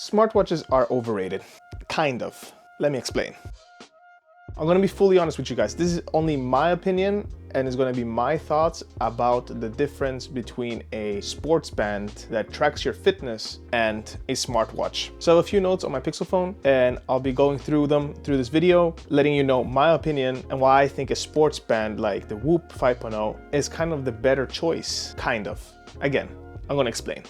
Smartwatches are overrated. Kind of. Let me explain. I'm gonna be fully honest with you guys. This is only my opinion and it's gonna be my thoughts about the difference between a sports band that tracks your fitness and a smartwatch. So I have a few notes on my Pixel phone and I'll be going through them through this video, letting you know my opinion and why I think a sports band like the Whoop 5.0 is kind of the better choice. Kind of. Again, I'm gonna explain.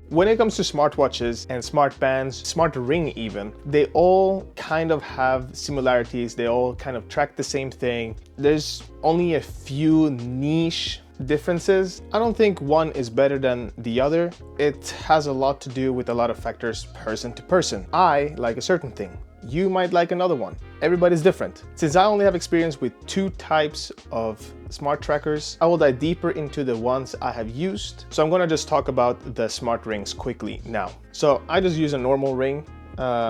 When it comes to smartwatches and smart bands, smart ring even, they all kind of have similarities. They all kind of track the same thing. There's only a few niche differences. I don't think one is better than the other. It has a lot to do with a lot of factors person to person. I like a certain thing. You might like another one. Everybody's different. Since I only have experience with two types of smart trackers, I will dive deeper into the ones I have used. So I'm gonna just talk about the smart rings quickly now. So I just use a normal ring.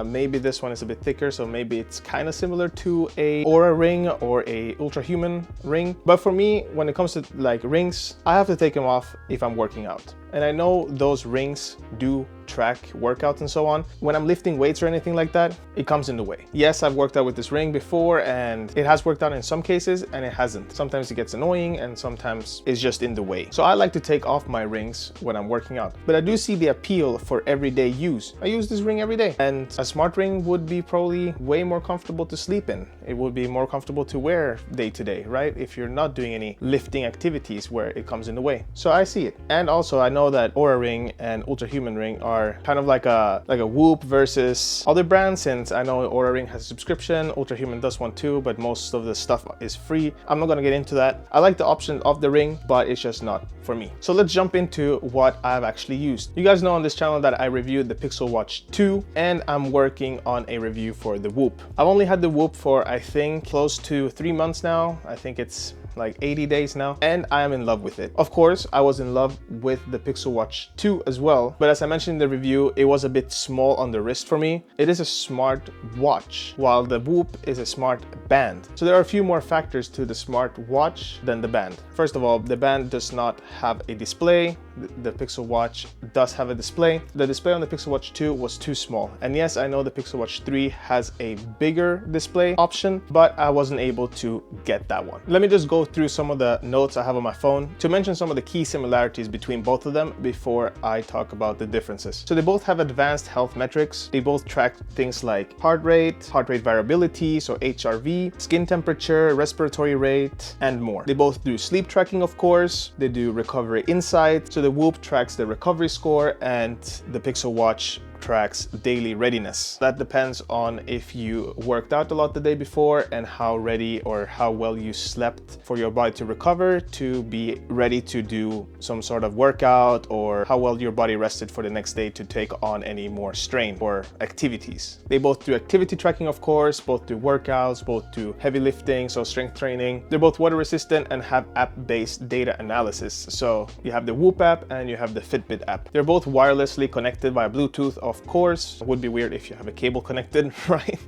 Maybe this one is a bit thicker, so maybe it's kind of similar to a Oura ring or a Ultrahuman ring. But for me, when it comes to like rings, I have to take them off if I'm working out. And I know those rings do track workouts and so on. When I'm lifting weights or anything like that, it comes in the way. Yes, I've worked out with this ring before and it has worked out in some cases and it hasn't. Sometimes it gets annoying and sometimes it's just in the way. So I like to take off my rings when I'm working out. But I do see the appeal for everyday use. I use this ring every day and a smart ring would be probably way more comfortable to sleep in. It would be more comfortable to wear day to day, right? If you're not doing any lifting activities where it comes in the way. So I see it. And also I know that Oura ring and Ultrahuman ring are kind of like a Whoop versus other brands, since I know Oura ring has a subscription, Ultrahuman does one too, but most of the stuff is free. I'm not gonna get into that. I like the option of the ring, but it's just not for me. So let's jump into what I've actually used. You guys know on this channel that I reviewed the Pixel Watch 2 and I'm working on a review for the Whoop. I've only had the Whoop for I think close to 3 months now. I think it's like 80 days now, and I am in love with it. Of course, I was in love with the Pixel Watch 2 as well, but as I mentioned in the review, it was a bit small on the wrist for me. It is a smart watch, while the Whoop is a smart band. So there are a few more factors to the smart watch than the band. First of all, the band does not have a display. The Pixel Watch does have a display. The display on the Pixel Watch 2 was too small. And yes, I know the Pixel Watch 3 has a bigger display option, but I wasn't able to get that one. Let me just go through some of the notes I have on my phone to mention some of the key similarities between both of them before I talk about the differences. So they both have advanced health metrics. They both track things like heart rate variability, so HRV, skin temperature, respiratory rate, and more. They both do sleep tracking, of course. They do recovery insight. So the Whoop tracks the recovery score and the Pixel Watch tracks daily readiness. That depends on if you worked out a lot the day before and how ready or how well you slept for your body to recover to be ready to do some sort of workout, or how well your body rested for the next day to take on any more strain or activities. They both do activity tracking, of course, both do workouts, both do heavy lifting, so strength training. They're both water resistant and have app-based data analysis. So you have the Whoop app and you have the Fitbit app. They're both wirelessly connected via Bluetooth, of course. It would be weird if you have a cable connected, right?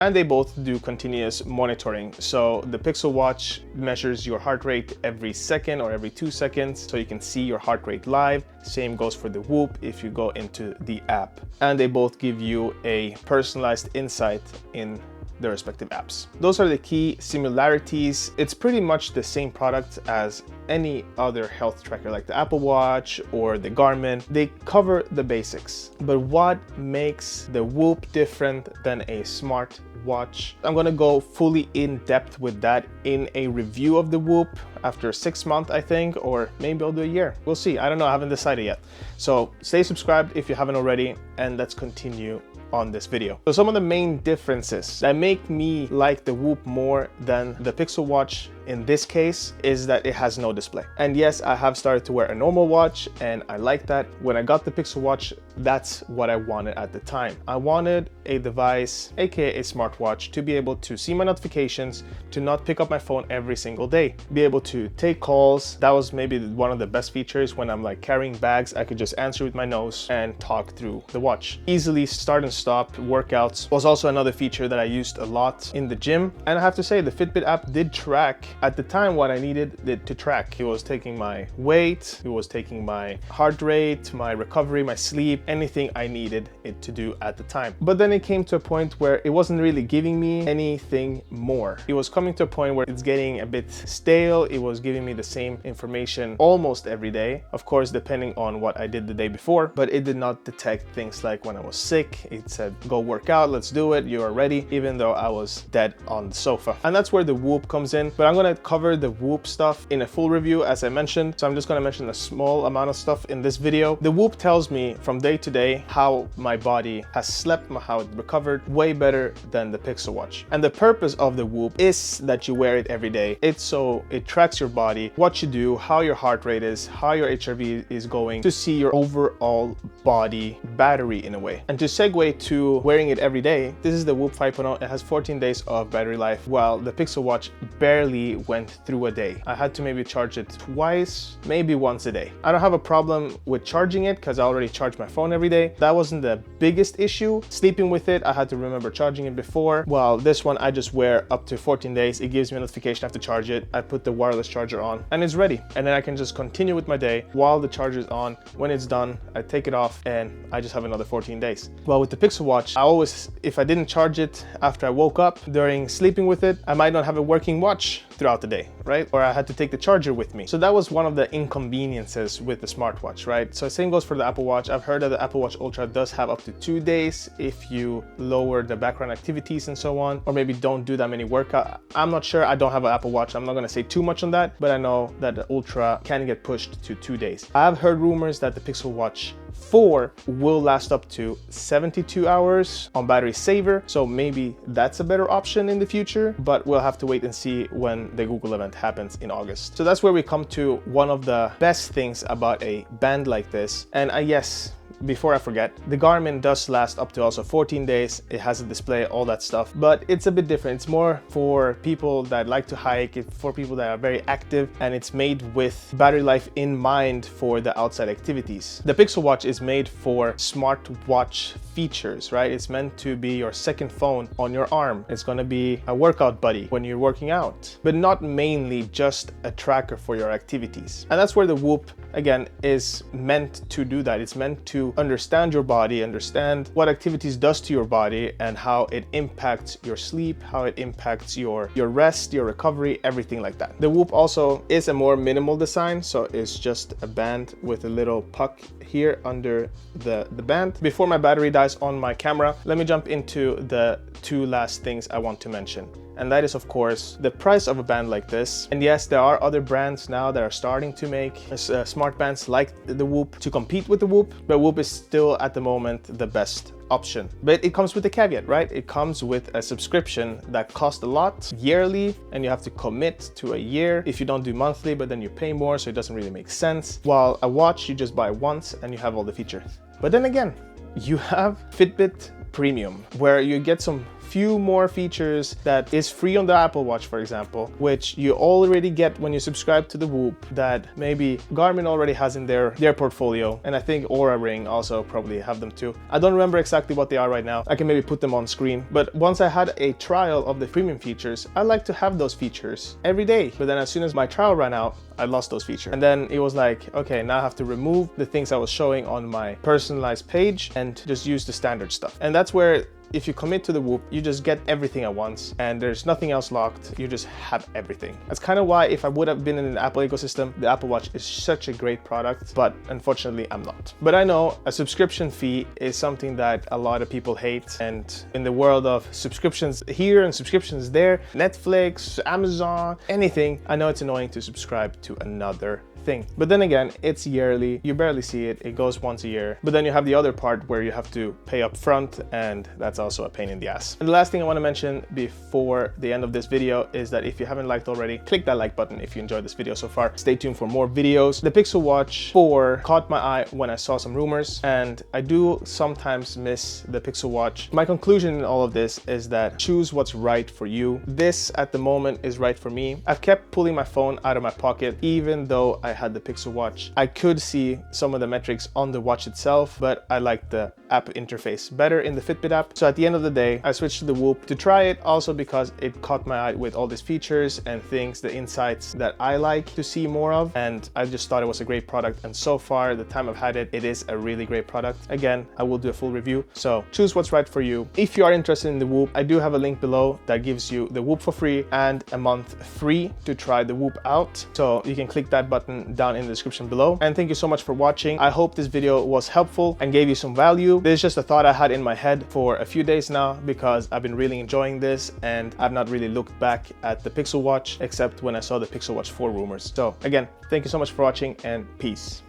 And they both do continuous monitoring. So the Pixel Watch measures your heart rate every second or every 2 seconds, so you can see your heart rate live. Same goes for the Whoop if you go into the app. And they both give you a personalized insight in their respective apps. Those are the key similarities. It's pretty much the same product as any other health tracker like the Apple Watch or the Garmin. They cover the basics. But what makes the Whoop different than a smart watch? I'm gonna go fully in depth with that in a review of the Whoop after 6 months, I think, or maybe I'll do a year. We'll see. I don't know. I haven't decided yet. So stay subscribed if you haven't already, and let's continue on this video. So some of the main differences that make me like the Whoop more than the Pixel Watch in this case is that it has no display. And yes, I have started to wear a normal watch and I like that. When I got the Pixel Watch, that's what I wanted at the time. I wanted a device, aka a smartwatch, to be able to see my notifications, to not pick up my phone every single day, be able to take calls. That was maybe one of the best features. When I'm like carrying bags, I could just answer with my nose and talk through the watch. Easily start and stop workouts was also another feature that I used a lot in the gym. And I have to say, the Fitbit app did track at the time what I needed it to track. It was taking my weight, it was taking my heart rate, my recovery, my sleep, anything I needed it to do at the time. But then it came to a point where it wasn't really giving me anything more. It was coming to a point where it's getting a bit stale. It was giving me the same information almost every day, of course depending on what I did the day before, but it did not detect things like when I was sick. It said, go work out, let's do it, you are ready, even though I was dead on the sofa. And that's where the Whoop comes in. But I'm going to cover the Whoop stuff in a full review, as I mentioned, so I'm just going to mention a small amount of stuff in this video. The Whoop tells me from day to day how my body has slept, how it recovered, way better than the Pixel Watch. And the purpose of the Whoop is that you wear it every day. It's so it tracks your body, what you do, how your heart rate is, how your HRV is going, to see your overall body battery in a way. And to segue to wearing it every day, this is the Whoop 5.0. It has 14 days of battery life, while the Pixel Watch barely went through a day. I had to maybe charge it twice, maybe once a day. I don't have a problem with charging it because I already charge my phone every day. That wasn't the biggest issue. Sleeping with it, I had to remember charging it before. Well, this one I just wear up to 14 days. It gives me a notification I have to charge it. I put the wireless charger on and it's ready. And then I can just continue with my day while the charger is on. When it's done, I take it off and I just have another 14 days. Well, with the Pixel Watch, I always, if I didn't charge it after I woke up during sleeping with it, I might not have a working watch throughout the day, right? Or I had to take the charger with me. So that was one of the inconveniences with the smartwatch, right? So same goes for the Apple Watch. I've heard that the Apple Watch Ultra does have up to 2 days if you lower the background activities and so on, or maybe don't do that many workout. I'm not sure. I don't have an Apple Watch. I'm not going to say too much on that, but I know that the Ultra can get pushed to 2 days. I've heard rumors that the Pixel Watch 4 will last up to 72 hours on battery saver, so maybe that's a better option in the future, but we'll have to wait and see when the Google event happens in August. So that's where we come to one of the best things about a band like this. And yes, before I forget, the Garmin does last up to also 14 days. It has a display, all that stuff, but it's a bit different. It's more for people that like to hike, for people that are very active, and it's made with battery life in mind for the outside activities. The Pixel Watch is made for smartwatch features, right? It's meant to be your second phone on your arm. It's going to be a workout buddy when you're working out, but not mainly just a tracker for your activities. And that's where the Whoop, again, is meant to do that. It's meant to understand your body, understand what activities does to your body and how it impacts your sleep, how it impacts your rest, your recovery, everything like that. The Whoop also is a more minimal design, so it's just a band with a little puck here under the band. Before my battery dies on my camera, let me jump into the 2 last things I want to mention. And that is, of course, the price of a band like this. And yes, there are other brands now that are starting to make smart bands like the Whoop to compete with the Whoop, but Whoop is still at the moment the best option. But it comes with a caveat, right? It comes with a subscription that costs a lot yearly, and you have to commit to a year if you don't do monthly, but then you pay more, so it doesn't really make sense. While a watch, you just buy once and you have all the features. But then again, you have Fitbit Premium, where you get some few more features that is free on the Apple Watch, for example, which you already get when you subscribe to the Whoop, that maybe Garmin already has in their portfolio, and I think Oura Ring also probably have them too. I don't remember exactly what they are right now. I can maybe put them on screen, but once I had a trial of the premium features, I like to have those features every day. But then as soon as my trial ran out, I lost those features. And then it was like, okay, now I have to remove the things I was showing on my personalized page and just use the standard stuff. And that's where, if you commit to the Whoop, you just get everything at once and there's nothing else locked. You just have everything. That's kind of why, if I would have been in the Apple ecosystem, the Apple Watch is such a great product, but unfortunately I'm not. But I know a subscription fee is something that a lot of people hate. And in the world of subscriptions here and subscriptions there, Netflix, Amazon, anything, I know it's annoying to subscribe to another thing. But then again, it's yearly, you barely see it, it goes once a year. But then you have the other part where you have to pay up front, and that's also a pain in the ass. And the last thing I want to mention before the end of this video is that if you haven't liked already, click that like button if you enjoyed this video so far. Stay tuned for more videos. The Pixel Watch 4 caught my eye when I saw some rumors, and I do sometimes miss the Pixel Watch. My conclusion in all of this is that choose what's right for you. This at the moment is right for me. I've kept pulling my phone out of my pocket even though I had the Pixel Watch. I could see some of the metrics on the watch itself, but I like the app interface better in the Fitbit app. So at the end of the day, I switched to the Whoop to try it, also because it caught my eye with all these features and things, the insights that I like to see more of. And I just thought it was a great product. And so far, the time I've had it, it is a really great product. Again, I will do a full review. So choose what's right for you. If you are interested in the Whoop, I do have a link below that gives you the Whoop for free and a month free to try the Whoop out. So you can click that button down in the description below. And thank you so much for watching. I hope this video was helpful and gave you some value. This is just a thought I had in my head for a few days now because I've been really enjoying this and I've not really looked back at the Pixel Watch except when I saw the Pixel Watch 4 rumors. So again, thank you so much for watching and peace.